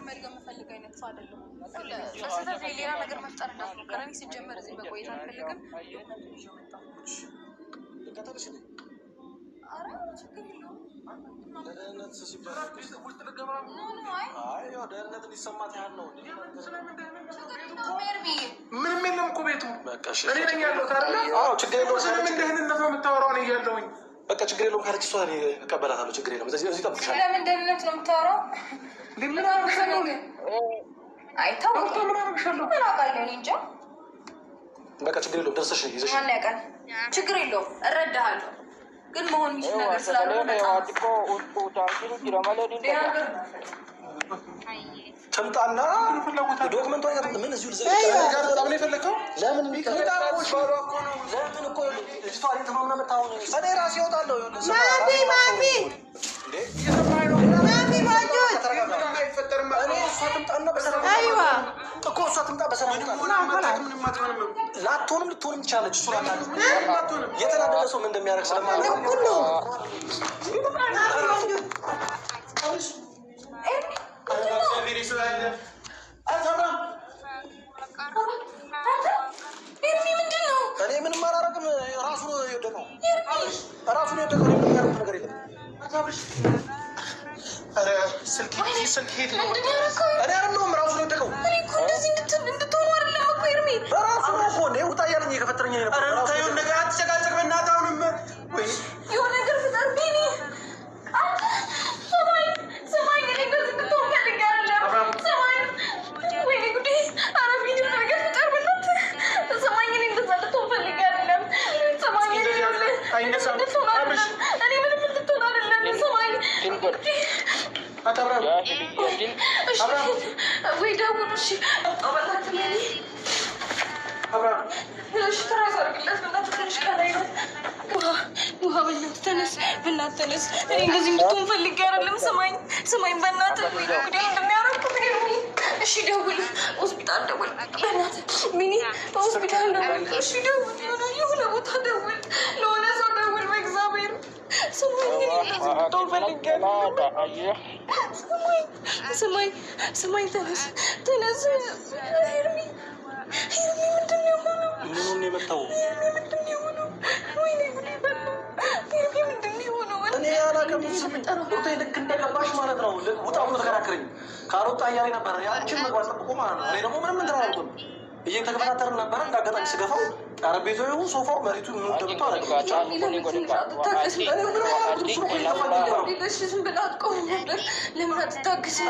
ከኤርሚ ጋር መፈልግ አይነት ሰው አይደለም። ስለዚህ ሌላ ነገር መፍጠር እንዳትሞክር። እኔ ሲጀመር እዚህ መቆየት አልፈልግም። ኧረ ችግር የለውም። ደህንነት ሲባል አይ ያው ደህንነት እንዲሰማት ያህል ነው። ምንም የለም እኮ ቤቱ። በቃ እሺ እኔ ነኝ ያለሁት አይደል? አዎ ችግር የለውም። ስለምን ደህንነት ነው የምታወራው? እኔ እያለሁኝ በቃ ችግር የለውም ካለች እሷ እኔ እቀበላታለሁ። ችግር የለውም። እዚህ እጠብቅሻለሁ። ስለምን ደህንነት ነው የምታወራው? ምን አደረግሻለሁ? አይታወቅም። ምን አደረግሻለሁ? ምን አውቃለሁ እኔ እንጃ። በቃ ችግር የለውም። ደርሰሽ ይዘሽ ማን ያውቃል? ችግር የለውም። እረዳሃለሁ ግን መሆን የሚችል ነገር ስላልሆነ ተምጣና ዶክመንቷ ምን እዚሁ ጋር በጣም ነው የፈለከው? ለምን እኮ ልጅቷ ተማምና መታሁን እኔ ራሴ እወጣለሁ። ማሚ እሷ ትምጣ በሰላም ላትሆንም ልትሆንም ትችላለች። እሱ የተናደደ ሰው ምን እንደሚያደርግ ስለማለት እኔ ምንም አላደርግም። ራሱ ነው የወደቀው። የሚያደርጉት ነገር የለም። ኧረ ስልክ ሄድ ነው። እኔ አይደለሁም ራሱ ነው የወደቀው። እንድትሆኑ አይደለም እኮ ኤርሚ ራሱ ነው እኮ እንደ ውጣ እያለኝ የከፈተረኝ ነበር። ታየውን ነገር አትጨቃጨቅ በእናትህ። አሁንም የሆነ ነገር ፍጠር ቢኒ። ሰማኝ እኔ እንደዚህ እንድትሆን ፈልጌ አይደለም። ሰማኝ ወይኔ ጉዴ። ኧረ ቢኒ የሆነ ነገር ፍጠር በእናትህ። ሰማኝ እኔ እንደዛ እንድትሆን ፈልጌ አይደለም። ሰማኝ እኔ ምንም እንድትሆን አይደለም። ሰማኝ አታብራም ወይ ደውሉ። እሺ በእናትህ ለኔ አብራም እሺ ትራስ አድርግለት በእናትህ። ትንሽ ከላይ ነው ውሃ በእናትህ ተነስ፣ በእናትህ ተነስ። እኔ እንደዚህ እንድትሆን ፈልጌ አይደለም። ሰማኝ በእናትህ። ወይ ደውል እንደሚያደርጉት ኤርሚ። እሺ ደውል፣ ሆስፒታል ደውል በእናትህ ሚኒ፣ ሆስፒታል ደውል። እሺ ደውል፣ የሆነ ቦታ ደውል፣ ለሆነ ሰው ደውል በእግዚአብሔር። ሰማኝ እኔ እንደዚህ እንድትሆን ፈልጌ አይደለም። ሰማኝ ተነስ ኤርሚ። ምንድን ነው የሆነው? ምኑን የመታው? ምንድን ነው የሆነው? ወይኔ ጉዴ በላ። ኤርሚ ምንድን ነው የሆነው? እኔ አላውቅም። ሩታ ልክ እንደገባሽ ማለት ነው ውጣ ብሎ ተከራከረኝ። ካልወጣ እያለኝ ነበረ። ያችን መግባት ጠብቆ ማለት ነው። እኔ ደግሞ ምንም እንትን አላልኩም። እየተከታተልን ነበረ። እንዳጋጣሚ ስገፋው ጠረጴዛው ይሁን ሶፋው መሬቱ ምን እንደምታ ዝም ብለህ አትቆም ነበር። ለምን አትታገስም?